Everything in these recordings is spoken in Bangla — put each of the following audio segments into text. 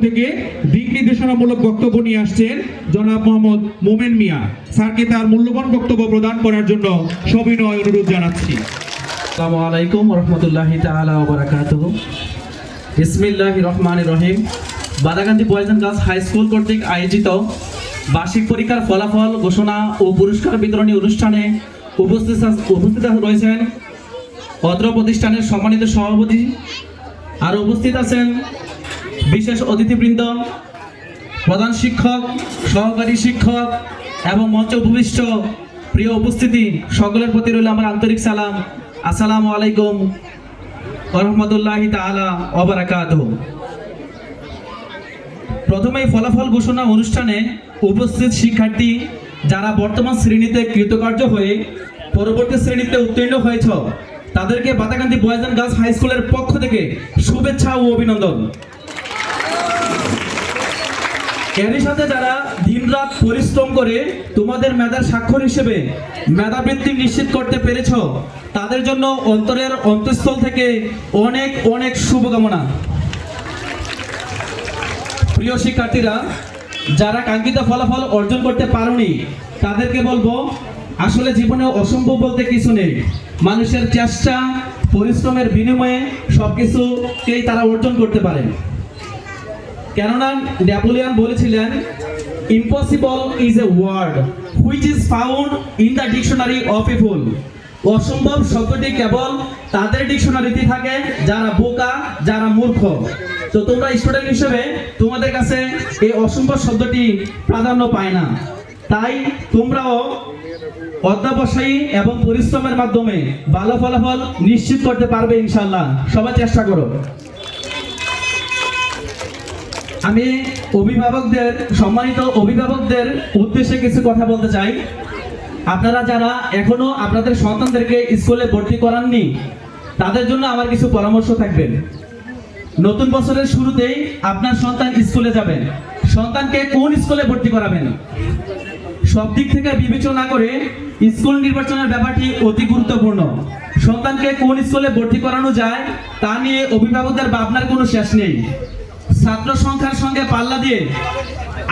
থেকে দিক নির্দেশনামূলক বক্তব্য নিয়ে আসছেন জনাব মোহাম্মদ মোমেন মিয়া। স্যারকে তার মূল্যবান বক্তব্য প্রদান করার জন্য সবিনয় অনুরোধ জানাচ্ছি। আসসালামু আলাইকুম রহমতুল্লাহি তাআলা ওয়া বারাকাতুহু। বিসমিল্লাহির রহমানির রহিম। Badakandi boys and girls high school কর্তৃক আয়োজিত বার্ষিক পরীক্ষার ফলাফল ঘোষণা ও পুরস্কার বিতরণী অনুষ্ঠানে উপস্থিত রয়েছেন অত্র প্রতিষ্ঠানের সম্মানিত সভাপতি, আর উপস্থিত আছেন বিশেষ অতিথিবৃন্দ, প্রধান শিক্ষক, সহকারী শিক্ষক এবং মঞ্চে উপবিষ্ট প্রিয় উপস্থিতি, সকলের প্রতি রইল আমার আন্তরিক সালাম। আসসালামু আলাইকুম ওয়া রাহমাতুল্লাহি তাআলা ওয়া বারাকাতুহু। প্রথমেই ফলাফল ঘোষণা অনুষ্ঠানে উপস্থিত শিক্ষার্থী যারা বর্তমান শ্রেণীতে কৃতকার্য হয়ে পরবর্তী শ্রেণীতে উত্তীর্ণ হয়েছ, তাদেরকে বাদাকান্দি বয়েজ অ্যান্ড গার্লস হাই স্কুলের পক্ষ থেকে শুভেচ্ছা ও অভিনন্দন। এরই সাথে যারা দিনরাত পরিশ্রম করে তোমাদের মেধার স্বাক্ষর হিসেবে মেধাবৃত্তি নিশ্চিত করতে পেরেছ, তাদের জন্য অন্তরের অন্তঃস্থল থেকে অনেক অনেক শুভকামনা। প্রিয় শিক্ষার্থীরা, যারা কাঙ্ক্ষিত ফলাফল অর্জন করতে পারোনি, তাদেরকে বলবো আসলে জীবনে অসম্ভব বলতে কিছু নেই। মানুষের চেষ্টা পরিশ্রমের বিনিময়ে সবকিছুকেই তারা অর্জন করতে পারে। কেননা নেপোলিয়ন বলেছিলেন, impossible is a word which is found in the dictionary of a fool. অসম্ভব শব্দটি কেবল তাদের ডিকশনারিতে থাকে যারা বোকা, যারা মূর্খ। তো তোমরা স্টুডেন্ট হিসেবে তোমাদের কাছে এই অসম্ভব শব্দটি প্রাধান্য পায় না। তাই তোমরাও অধ্যবসায়ী এবং পরিশ্রমের মাধ্যমে ভালো ফলাফল নিশ্চিত করতে পারবে ইনশাআল্লাহ। সবাই চেষ্টা করো। আমি সম্মানিত অভিভাবকদের উদ্দেশ্যে কিছু কথা বলতে চাই। আপনারা যারা এখনো আপনাদের সন্তানদেরকে স্কুলে ভর্তি করাননি, তাদের জন্য আমার কিছু পরামর্শ থাকবে। নতুন বছরের শুরুতেই আপনার সন্তান স্কুলে যাবেন, সন্তানকে কোন স্কুলে ভর্তি করাবেন সব দিক থেকে বিবেচনা করে স্কুল নির্বাচনের ব্যাপারটি অতি গুরুত্বপূর্ণ। সন্তানকে কোন স্কুলে ভর্তি করানো যায় তা নিয়ে অভিভাবকদের ভাবনার কোনো শেষ নেই। ছাত্র সংখ্যার সঙ্গে পাল্লা দিয়ে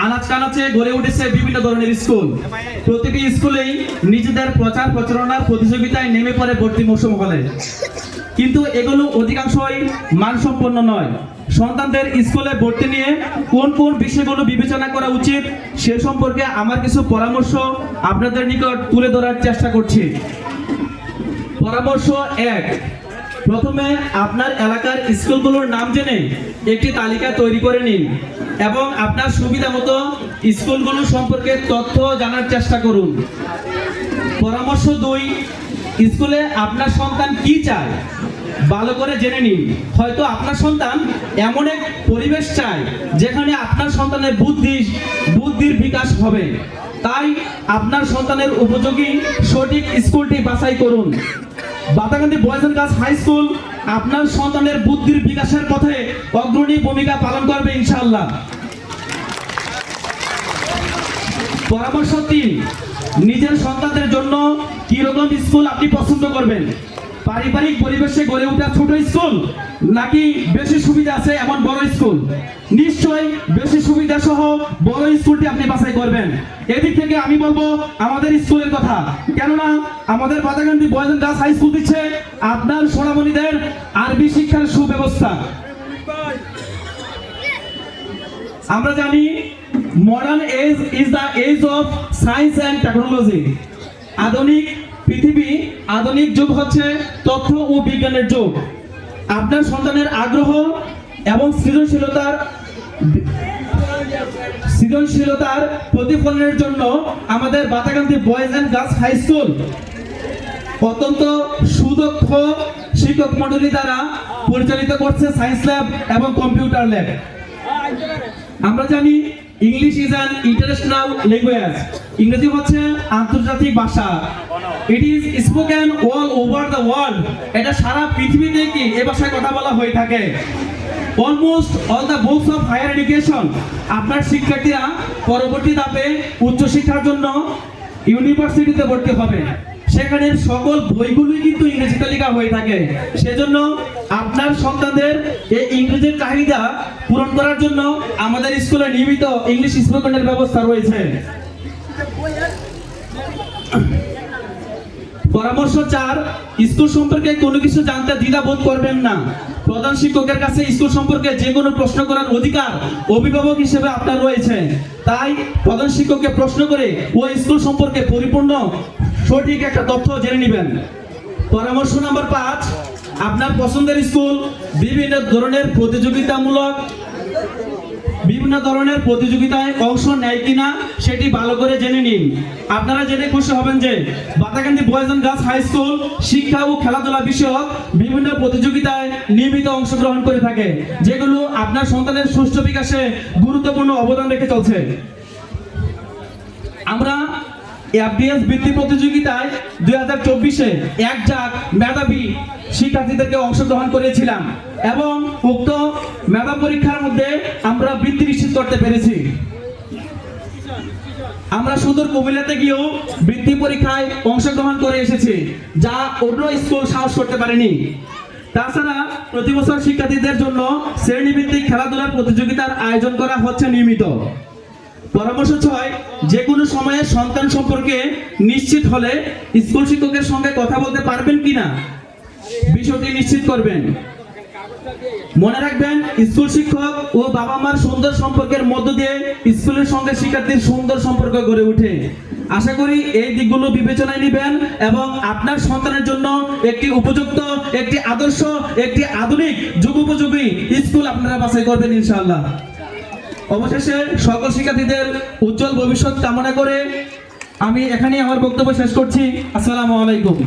আনাচ কানাচে গড়ে উঠেছে বিভিন্ন ধরনের স্কুল। প্রতিটি স্কুলেই নিজেদের প্রচার প্রচারণার প্রতিযোগিতায় নেমে পড়ে ভর্তি মৌসুম হলে, কিন্তু এগুলো অধিকাংশই মানসম্পন্ন নয়। সন্তানদের স্কুলে ভর্তি নিয়ে কোন কোন বিষয়গুলো বিবেচনা করা উচিত সে সম্পর্কে আমার কিছু পরামর্শ আপনাদের নিকট তুলে ধরার চেষ্টা করছি। পরামর্শ 1, প্রথমে আপনার এলাকার স্কুলগুলোর নাম জেনে একটি তালিকা তৈরি করে নিন এবং আপনার সুবিধা মতো স্কুলগুলো সম্পর্কে তথ্য জানার চেষ্টা করুন। পরামর্শ 2, স্কুলে আপনার সন্তান কি চায় ভালো করে জেনে নিন। হয়তো আপনার সন্তান এমন এক পরিবেশ চায় যেখানে আপনার সন্তানের বুদ্ধির বিকাশ হবে। তাই আপনার সন্তানের উপযোগী সঠিক স্কুলটি বাছাই করুন। Badakandi boys and girls high school আপনার সন্তানের বুদ্ধির বিকাশের পথে অগ্রণী ভূমিকা পালন করবে ইনশাআল্লাহ। পরামর্শ 3, নিজের সন্তানদের জন্য কি রকম স্কুল আপনি পছন্দ করবেন? পারিবারিক পরিবেশে গড়ে ওঠা ছোট স্কুল নাকি বেশি সুবিধা আছে এমন বড় স্কুল? নিশ্চয়ই বেশি সুবিধা সহ বড় স্কুলটি আপনি বাছাই করবেন। এদিক থেকে আমি বলবো আমাদের স্কুলের কথা, কেননা আমাদের Badakandi boys and girls high school দিচ্ছে আপনার সোনামণিদের আরবি শিক্ষার সুব্যবস্থা। আমরা জানি modern age is the age of science and technology. আধুনিক যুগ হচ্ছে তথ্য ও বিজ্ঞানের যুগ। আপনার সন্তানের আগ্রহ এবং সৃজনশীলতার প্রতিফলনের জন্য আমাদের Badakandi boys and girls high school অত্যন্ত সুদক্ষ শিক্ষক মণ্ডলী দ্বারা পরিচালিত করছে সায়েন্স ল্যাব এবং কম্পিউটার ল্যাব। আমরা জানি English is an international language. ইংরেজি হচ্ছে আন্তর্জাতিক ভাষা। It is spoken all over the world. এটা সারা পৃথিবীতে কি এই ভাষায় কথা বলা হয়ে থাকে। Almost all the books of higher education. আপনার শিক্ষার্থীরা পরবর্তী ধাপে উচ্চশিক্ষার জন্য ইউনিভার্সিটিতে ভর্তি হবে। সেখানে সকল বইগুলোই কিন্তু ইংরেজিতে লেখা হয়ে থাকে। সেজন্য আপনার সন্তানদের এই ইংরেজির চাহিদা পূরণ করার জন্য আমাদের স্কুলে নিয়মিত ইংলিশ স্পোকেনের ব্যবস্থা রয়েছে। পরামর্শ 4, স্কুল সম্পর্কে কোনো কিছু জানতে দ্বিধাবোধ করবেন না। প্রধান শিক্ষকের কাছে স্কুল সম্পর্কে যে কোনো প্রশ্ন করার অধিকার অভিভাবক হিসেবে আপনার রয়েছে। তাই প্রধান শিক্ষককে প্রশ্ন করে ওই স্কুল সম্পর্কে পরিপূর্ণ সঠিক একটা তথ্য জেনে নেবেন। পরামর্শ নাম্বার 5, আপনার পছন্দের স্কুল বিভিন্ন ধরনের প্রতিযোগিতায় অংশ নেয় কিনা সেটি ভালো করে জেনে নিন। আপনারা জেনে খুশি হবেন যে Batakandi boys and girls high school শিক্ষা ও খেলাধুলা বিষয়ক বিভিন্ন প্রতিযোগিতায় নিয়মিত অংশগ্রহণ করে থাকে, যেগুলো আপনার সন্তানের সুষ্ঠু বিকাশে গুরুত্বপূর্ণ অবদান রেখে চলছে। আমরা এফডিএস বৃত্তি প্রতিযোগিতায় 2024-এ একজাক মেধাবী শিক্ষার্থীদেরকে অংশগ্রহণ করেছিলাম এবং উক্ত মেধা পরীক্ষার মধ্যে আমরা বৃত্তি নিশ্চিত করতে পেরেছি। আমরা সুদূর কুমিল্লাতে গিয়েও বৃত্তি পরীক্ষায় অংশগ্রহণ করে এসেছি, যা অন্য স্কুল সাহস করতে পারেনি। তাছাড়া প্রতি বছর শিক্ষার্থীদের জন্য শ্রেণীভিত্তিক খেলাধুলার প্রতিযোগিতার আয়োজন করা হচ্ছে নিয়মিত। পরামর্শ 6, যে কোনো সময়ে সন্তান সম্পর্কে নিশ্চিত হলে স্কুল শিক্ষকের সঙ্গে কথা বলতে পারবেন কিনা বিষয়টি নিশ্চিত করবেন। মনে রাখবেন, স্কুল শিক্ষক ও বাবা মার সুন্দর সম্পর্কের মধ্য দিয়ে স্কুলের সঙ্গে শিক্ষার্থীর সুন্দর সম্পর্ক গড়ে ওঠে। আশা করি এই দিকগুলো বিবেচনায় নেবেন এবং আপনার সন্তানের জন্য একটি উপযুক্ত, একটি আদর্শ, একটি আধুনিক যুগোপযোগী স্কুল আপনারা বাছাই করবেন ইনশাআল্লাহ। অবশেষে সকল শিক্ষার্থীদের উজ্জ্বল ভবিষ্যৎ কামনা করে আমি এখানেই আমার বক্তব্য শেষ করছি। আসসালামু আলাইকুম।